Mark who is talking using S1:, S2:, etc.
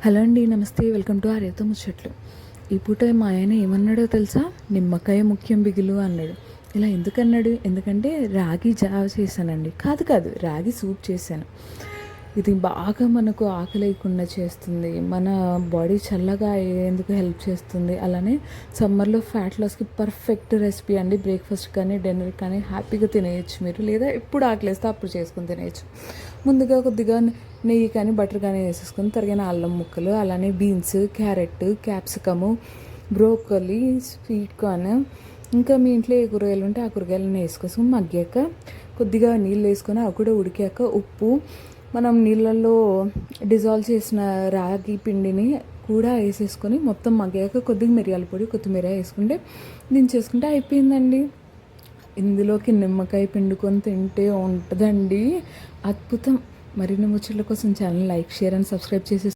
S1: Hello అండి, నమస్తే. Welcome to ఆర్యతో ముచ్చట్లు. ఈ పూట మా ఆయన ఏమన్నాడో తెలుసా? నిమ్మకాయ ముఖ్యం బిగులు అన్నాడు. ఇలా ఎందుకన్నాడు? ఎందుకంటే రాగి జావ చేశానండి. కాదు, రాగి సూప్ చేశాను. ఇది బాగా మనకు ఆకలేయకుండా చేస్తుంది, మన బాడీ చల్లగా అయ్యేందుకు హెల్ప్ చేస్తుంది. అలానే సమ్మర్లో ఫ్యాట్ లాస్కి పర్ఫెక్ట్ రెసిపీ అండి. బ్రేక్ఫాస్ట్ కానీ డిన్నర్ కానీ హ్యాపీగా తినేయచ్చు మీరు, లేదా ఎప్పుడు ఆకలేస్తే అప్పుడు చేసుకొని తినేయచ్చు. ముందుగా కొద్దిగా నెయ్యి కానీ బటర్ కానీ వేసేసుకొని తరిగిన అల్లం ముక్కలు, అలానే beans, carrot, capsicum, broccoli, sweet corn, ఇంకా మీ ఇంట్లో ఏ కూరగాయలు ఉంటే ఆ కూరగాయలను వేసుకొని మగ్గాక కొద్దిగా నీళ్ళు వేసుకొని అవి కూడా ఉడికాక ఉప్పు, మనం నీళ్ళల్లో డిజాల్వ్ చేసిన రాగి పిండిని కూడా వేసేసుకొని మొత్తం మగ్గాక కొద్దిగా మిరియాల పొడి, కొత్తిమీర వేసుకుంటే దించేసుకుంటే అయిపోయిందండి. ఇందులోకి నిమ్మకాయ పిండుకొని తింటే ఉంటుందండి అద్భుతం. మరిన్ని ముచ్చట్ల కోసం channel like, share and subscribe చేసి